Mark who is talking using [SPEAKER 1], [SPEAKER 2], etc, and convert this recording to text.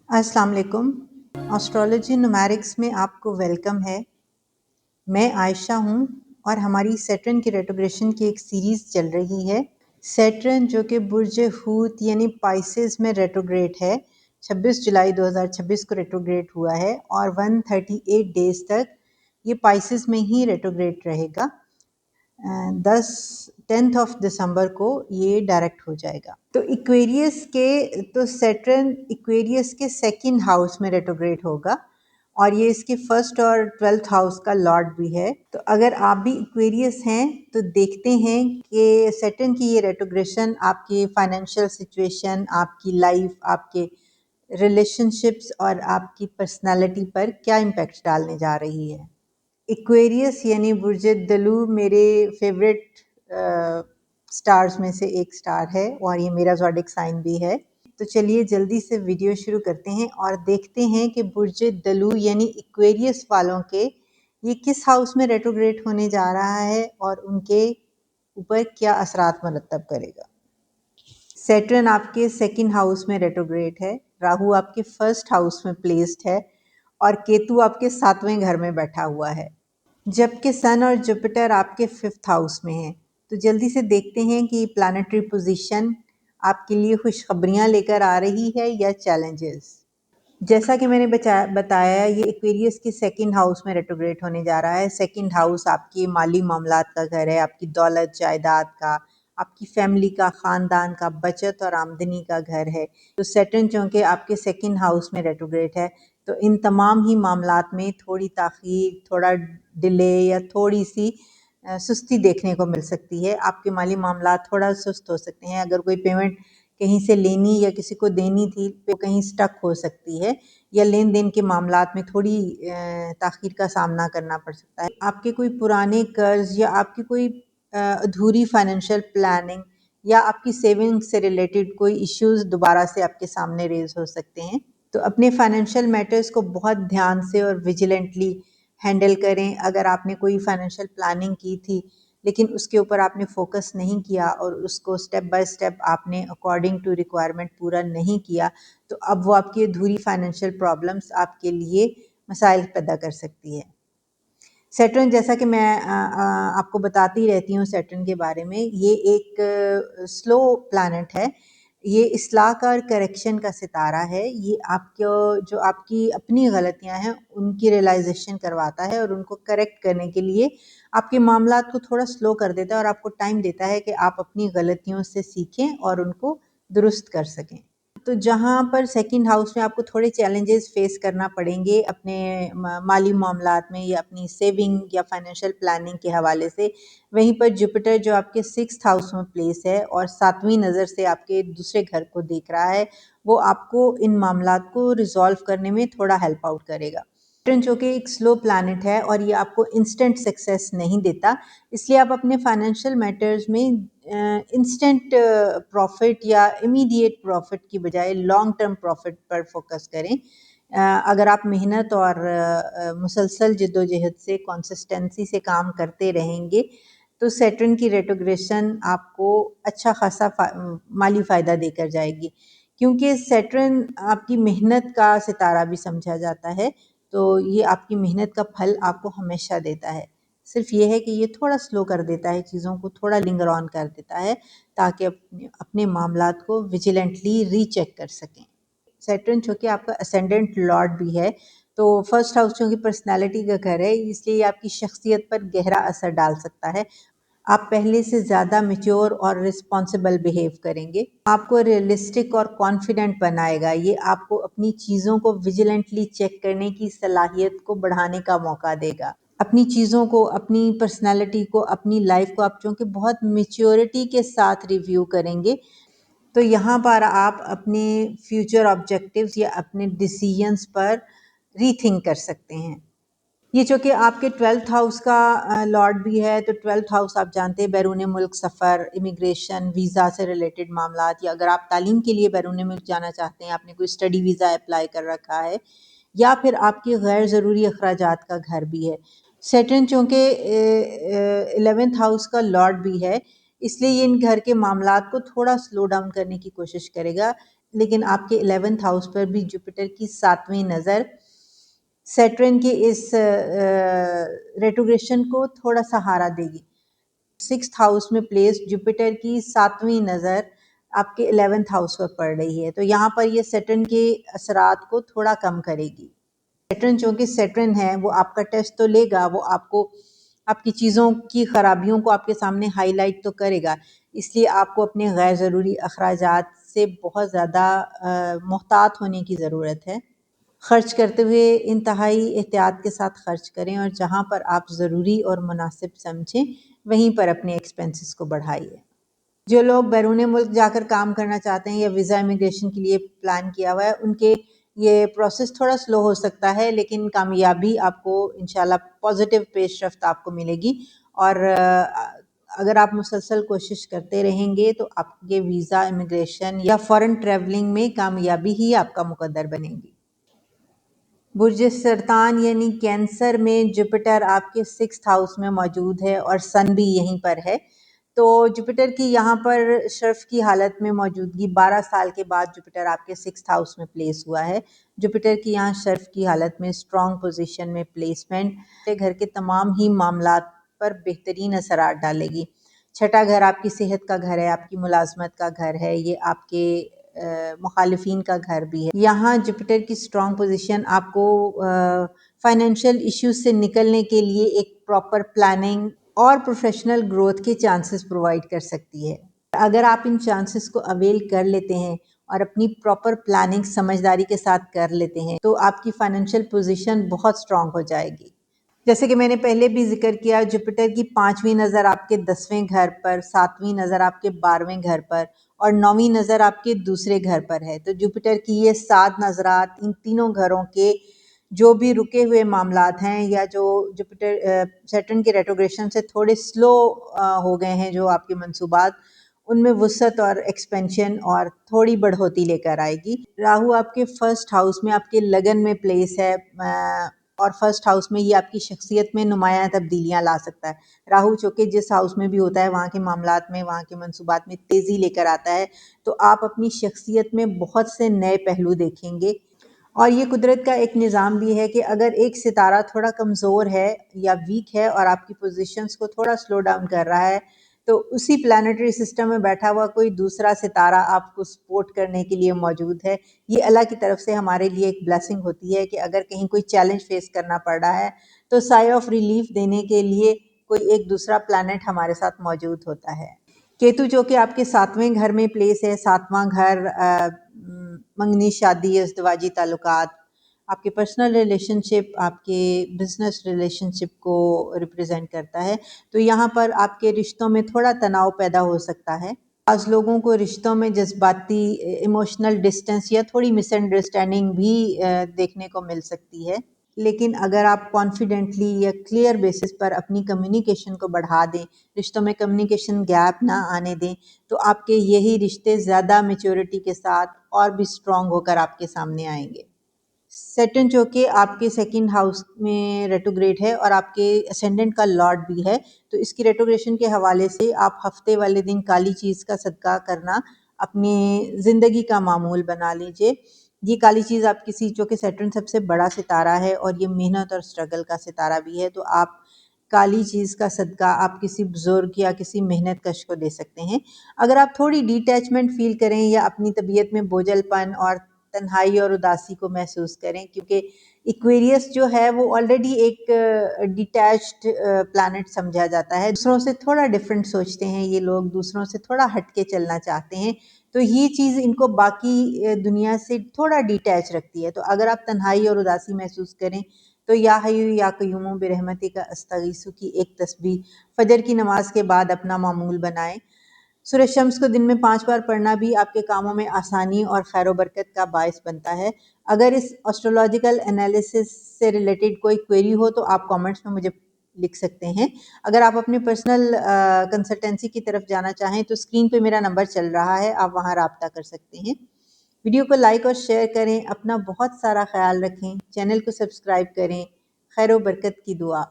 [SPEAKER 1] अस्सलाम वालेकुम। Astrology numerics में आपको वेलकम है। मैं आयशा हूँ और हमारी सैटर्न की रेट्रोग्रेशन की एक सीरीज़ चल रही है। सैटर्न जो कि बुर्ज हूत यानी पाइसेस में रेट्रोग्रेट है, 26 जुलाई 2026 को रेट्रोग्रेट हुआ है और 138 डेज़ तक ये पाइसेस में ही रेट्रोग्रेट रहेगा। 10th ऑफ दिसंबर को ये डायरेक्ट हो जाएगा। तो सैटर्न इक्वेरियस के सेकंड हाउस में रेट्रोग्रेड होगा और ये इसके फर्स्ट और 12th हाउस का लॉर्ड भी है। तो अगर आप भी इक्वेरियस हैं तो देखते हैं कि सैटर्न की ये रेट्रोग्रेशन आपके फाइनेंशियल सिचुएशन, आपकी लाइफ, आपके रिलेशनशिप्स और आपकी पर्सनालिटी पर क्या इम्पैक्ट डालने जा रही है। एक्वेरियस यानी बुर्ज दलू मेरे फेवरेट स्टार्स में से एक स्टार है और ये मेरा ज़ोडिक साइन भी है। तो चलिए जल्दी से वीडियो शुरू करते हैं और देखते हैं कि बुर्ज दलू यानी एक्वेरियस वालों के ये किस हाउस में रेट्रोग्रेड होने जा रहा है और उनके ऊपर क्या असरात मरतब करेगा। सैटर्न आपके सेकंड हाउस में रेट्रोग्रेड है, राहु आपके फर्स्ट हाउस में प्लेस्ड है और केतु आपके 7वें घर में बैठा हुआ है, जबकि सन और जुपिटर आपके 5th हाउस में हैं। तो जल्दी से देखते हैं कि प्लानिटरी पोजीशन आपके लिए खुशखबरियां लेकर आ रही है या चैलेंजेस। जैसा कि मैंने बताया ये एक्वेरियस के सेकंड हाउस में रेट्रोग्रेट होने जा रहा है। सेकंड हाउस आपके माली मामलात का घर है, आपकी दौलत जायदाद का, आपकी फैमिली का, ख़ानदान का, बचत और आमदनी का घर है। तो सैटर्न चूँकि आपके सेकंड हाउस में रेट्रोग्रेट है तो इन तमाम ही मामलात में थोड़ी ताख़ीर, थोड़ा डिले या थोड़ी सी सुस्ती देखने को मिल सकती है। आपके माली मामलात थोड़ा सुस्त हो सकते हैं। अगर कोई पेमेंट कहीं से लेनी या किसी को देनी थी तो कहीं स्टक हो सकती है या लेन देन के मामलात में थोड़ी ताख़ीर का सामना करना पड़ सकता है। आपके कोई पुराने कर्ज या आपकी कोई अधूरी फाइनेंशियल प्लानिंग या आपकी सेविंग से रिलेटेड कोई इश्यूज दोबारा से आपके सामने रेज हो सकते हैं। तो अपने फाइनेंशियल मैटर्स को बहुत ध्यान से और विजिलेंटली हैंडल करें। अगर आपने कोई फाइनेंशियल प्लानिंग की थी लेकिन उसके ऊपर आपने फोकस नहीं किया और उसको स्टेप बाय स्टेप आपने अकॉर्डिंग टू रिक्वायरमेंट पूरा नहीं किया तो अब वो आपकी अधूरी फाइनेंशियल प्रॉब्लम्स आपके लिए मसाइल पैदा कर सकती है। सैटर्न जैसा कि मैं आपको बताती रहती हूँ सैटर्न के बारे में, ये एक स्लो प्लैनेट है। ये इस्लाह का और करेक्शन का सितारा है। ये आपको जो आपकी अपनी गलतियाँ हैं उनकी रियलाइजेशन करवाता है और उनको करेक्ट करने के लिए आपके मामलात को थोड़ा स्लो कर देता है और आपको टाइम देता है कि आप अपनी गलतियों से सीखें और उनको दुरुस्त कर सकें। तो जहाँ पर सेकंड हाउस में आपको थोड़े चैलेंजेस फेस करना पड़ेंगे अपने माली मामलात में या अपनी सेविंग या फाइनेंशियल प्लानिंग के हवाले से, वहीं पर जुपिटर जो आपके 6th हाउस में प्लेस है और 7वीं नज़र से आपके दूसरे घर को देख रहा है, वो आपको इन मामलात को रिजॉल्व करने में थोड़ा हेल्प आउट करेगा। सैटर्न जो कि एक स्लो प्लैनेट है और ये आपको इंस्टेंट सक्सेस नहीं देता, इसलिए आप अपने फाइनेंशियल मैटर्स में इंस्टेंट प्रॉफिट या इमीडिएट प्रॉफिट की बजाय लॉन्ग टर्म प्रॉफिट पर फोकस करें। अगर आप मेहनत और मुसलसल जद्दोजहद से कंसिस्टेंसी से काम करते रहेंगे तो सैटर्न की रेट्रोग्रेशन आपको अच्छा खासा माली फ़ायदा देकर जाएगी, क्योंकि सैटर्न आपकी मेहनत का सितारा भी समझा जाता है। तो ये आपकी मेहनत का फल आपको हमेशा देता है। सिर्फ ये है कि ये थोड़ा स्लो कर देता है, चीज़ों को थोड़ा लिंगर ऑन कर देता है ताकि अपने मामलात को विजिलेंटली रीचेक कर सकें। सैटर्न चूँकि आपका असेंडेंट लॉर्ड भी है तो फर्स्ट हाउस चूँकि पर्सनालिटी का घर है, इसलिए आपकी शख्सियत पर गहरा असर डाल सकता है। आप पहले से ज़्यादा मैच्योर और रिस्पॉन्सिबल बिहेव करेंगे। आपको रियलिस्टिक और कॉन्फिडेंट बनाएगा। ये आपको अपनी चीज़ों को विजिलेंटली चेक करने की सलाहियत को बढ़ाने का मौका देगा। अपनी चीज़ों को, अपनी पर्सनैलिटी को, अपनी लाइफ को आप चूँकि बहुत मैच्योरिटी के साथ रिव्यू करेंगे तो यहाँ पर आप अपने फ्यूचर ऑब्जेक्टिव्स या अपने डिसीजंस पर रीथिंक कर सकते हैं। ये चूँकि आपके 12th हाउस का लॉर्ड भी है तो 12th हाउस आप जानते हैं बैरून मुल्क सफ़र, इमिग्रेशन, वीज़ा से रिलेटेड मामलात, या अगर आप तालीम के लिए बैरून मुल्क जाना चाहते हैं, आपने कोई स्टडी वीज़ा अप्लाई कर रखा है, या फिर आपके गैर ज़रूरी अखराजात का घर भी है। सैटर्न चूँकि 11th हाउस का लॉर्ड भी है, इसलिए ये इन घर के मामलात को थोड़ा स्लो डाउन करने की कोशिश करेगा। لیکن آپ کے 11th ہاؤس پر بھی جوپیٹر کی 7ویں نظر سیٹرن کے اس ریٹروگریشن کو تھوڑا سہارا دے گی۔ 6th ہاؤس میں پلیس جوپیٹر کی 7ویں نظر آپ کے 11th ہاؤس پر پڑ رہی ہے، تو یہاں پر یہ سیٹرن کے اثرات کو تھوڑا کم کرے گی۔ سیٹرن چونکہ سیٹرن ہے، وہ آپ کا ٹیسٹ تو لے گا، وہ آپ کو آپ کی چیزوں کی خرابیوں کو آپ کے سامنے ہائی لائٹ تو کرے گا، اس لیے آپ کو اپنے غیر ضروری اخراجات سے بہت زیادہ محتاط ہونے کی ضرورت ہے۔ خرچ کرتے ہوئے انتہائی احتیاط کے ساتھ خرچ کریں، اور جہاں پر آپ ضروری اور مناسب سمجھیں وہیں پر اپنے ایکسپنسز کو بڑھائیے۔ جو لوگ بیرون ملک جا کر کام کرنا چاہتے ہیں یا ویزا امیگریشن کے لیے پلان کیا ہوا ہے، ان کے یہ پروسیس تھوڑا سلو ہو سکتا ہے، لیکن کامیابی آپ کو انشاءاللہ پازیٹیو پیش رفت آپ کو ملے گی، اور اگر آپ مسلسل کوشش کرتے رہیں گے تو آپ کے ویزا امیگریشن یا فارن ٹریولنگ میں کامیابی ہی آپ کا مقدر بنے گی۔ برج سرطان یعنی کینسر میں جوپیٹر آپ کے 6th ہاؤس میں موجود ہے اور سن بھی یہیں پر ہے، تو جوپیٹر کی یہاں پر شرف کی حالت میں موجودگی 12 سال کے بعد جوپیٹر آپ کے 6th ہاؤس میں پلیس ہوا ہے۔ جوپیٹر کی یہاں شرف کی حالت میں اسٹرانگ پوزیشن میں پلیسمنٹ گھر کے تمام ہی معاملات پر بہترین اثرات ڈالے گی۔ چھٹا گھر آپ کی صحت کا گھر ہے، آپ کی ملازمت کا گھر ہے، یہ آپ کے مخالفین کا گھر بھی ہے۔ یہاں جوپیٹر کی اسٹرانگ پوزیشن آپ کو فائنینشیل ایشوز سے نکلنے کے لیے ایک پراپر پلاننگ اور پروفیشنل گروتھ کے چانسز پرووائڈ کر سکتی ہے۔ اگر آپ ان چانسز کو اویل کر لیتے ہیں اور اپنی پراپر پلاننگ سمجھداری کے ساتھ کر لیتے ہیں تو آپ کی فائنینشیل پوزیشن بہت اسٹرانگ ہو جائے گی۔ جیسے کہ میں نے پہلے بھی ذکر کیا، جوپیٹر کی 5ویں نظر آپ کے 10ویں گھر پر، 7ویں نظر آپ کے 12ویں گھر پر اور 9ویں نظر آپ کے دوسرے گھر پر ہے، تو جوپیٹر کی یہ 7 نظرات ان تینوں گھروں کے جو بھی رکے ہوئے معاملات ہیں یا جو جوپیٹر سیٹرن کے ریٹروگریشن سے تھوڑے سلو ہو گئے ہیں جو آپ کے منصوبات، ان میں وسعت اور ایکسپینشن اور تھوڑی بڑھوتی لے کر آئے گی۔ راہو آپ کے 1st ہاؤس میں آپ کے لگن میں پلیس ہے، اور 1st ہاؤس میں یہ آپ کی شخصیت میں نمایاں تبدیلیاں لا سکتا ہے۔ راہو چونکہ جس ہاؤس میں بھی ہوتا ہے وہاں کے معاملات میں، وہاں کے منصوبات میں تیزی لے کر آتا ہے، تو آپ اپنی شخصیت میں بہت سے نئے پہلو دیکھیں گے۔ اور یہ قدرت کا ایک نظام بھی ہے کہ اگر ایک ستارہ تھوڑا کمزور ہے یا ویک ہے اور آپ کی پوزیشنز کو تھوڑا سلو ڈاؤن کر رہا ہے، تو اسی پلانیٹری سسٹم میں بیٹھا ہوا کوئی دوسرا ستارہ آپ کو سپورٹ کرنے کے لیے موجود ہے۔ یہ اللہ کی طرف سے ہمارے لیے ایک بلیسنگ ہوتی ہے کہ اگر کہیں کوئی چیلنج فیس کرنا پڑ رہا ہے تو سائے آف ریلیف دینے کے لیے کوئی ایک دوسرا پلانٹ ہمارے ساتھ موجود ہوتا ہے۔ کیتو جو کہ آپ کے 7ویں گھر میں پلیس ہے، 7واں گھر منگنی، شادی، ازدواجی تعلقات، آپ کے پرسنل ریلیشن شپ، آپ کے بزنس ریلیشن شپ کو ریپرزینٹ کرتا ہے، تو یہاں پر آپ کے رشتوں میں تھوڑا تناؤ پیدا ہو سکتا ہے۔ بعض لوگوں کو رشتوں میں جذباتی ایموشنل ڈسٹینس یا تھوڑی مس انڈرسٹینڈنگ بھی دیکھنے کو مل سکتی ہے، لیکن اگر آپ کانفیڈنٹلی یا کلیئر بیسس پر اپنی کمیونیکیشن کو بڑھا دیں، رشتوں میں کمیونیکیشن گیپ نہ آنے دیں، تو آپ کے یہی رشتے زیادہ میچورٹی کے ساتھ اور بھی اسٹرانگ ہو کر آپ کے سامنے آئیں گے۔ سیٹرن جو کہ آپ کے 2nd ہاؤس میں ریٹروگریڈ ہے اور آپ کے اسینڈنٹ کا لارڈ بھی ہے، تو اس کی ریٹروگریشن کے حوالے سے آپ ہفتے والے دن کالی چیز کا صدقہ کرنا اپنی زندگی کا معمول بنا لیجئے۔ یہ کالی چیز آپ کسی، چونکہ سیٹرن سب سے بڑا ستارہ ہے اور یہ محنت اور اسٹرگل کا ستارہ بھی ہے، تو آپ کالی چیز کا صدقہ آپ کسی بزرگ یا کسی محنت کش کو دے سکتے ہیں۔ اگر آپ تھوڑی ڈیٹیچمنٹ فیل کریں یا اپنی طبیعت میں بوجھل پن اور تنہائی اور اداسی کو محسوس کریں، کیونکہ ایکویریس جو ہے وہ آلریڈی ایک ڈیٹیچڈ پلانٹ سمجھا جاتا ہے، دوسروں سے تھوڑا ڈیفرنٹ سوچتے ہیں یہ لوگ، دوسروں سے تھوڑا ہٹ کے چلنا چاہتے ہیں، تو یہ چیز ان کو باقی دنیا سے تھوڑا ڈیٹیچ رکھتی ہے۔ تو اگر آپ تنہائی اور اداسی محسوس کریں تو یا حیو یا قیوم برحمتک استغیث کی ایک تسبیح فجر کی نماز کے بعد اپنا معمول بنائیں۔ سورہ شمس کو دن میں 5 بار پڑھنا بھی آپ کے کاموں میں آسانی اور خیر و برکت کا باعث بنتا ہے۔ اگر اس اسٹرولوجیکل انالیسس سے ریلیٹڈ کوئی کوئری ہو تو آپ کامنٹس میں مجھے لکھ سکتے ہیں۔ اگر آپ اپنے پرسنل کنسلٹنسی کی طرف جانا چاہیں تو اسکرین پہ میرا نمبر چل رہا ہے، آپ وہاں رابطہ کر سکتے ہیں۔ ویڈیو کو لائک اور شیئر کریں، اپنا بہت سارا خیال رکھیں، چینل کو سبسکرائب کریں۔ خیر و برکت کی دعا۔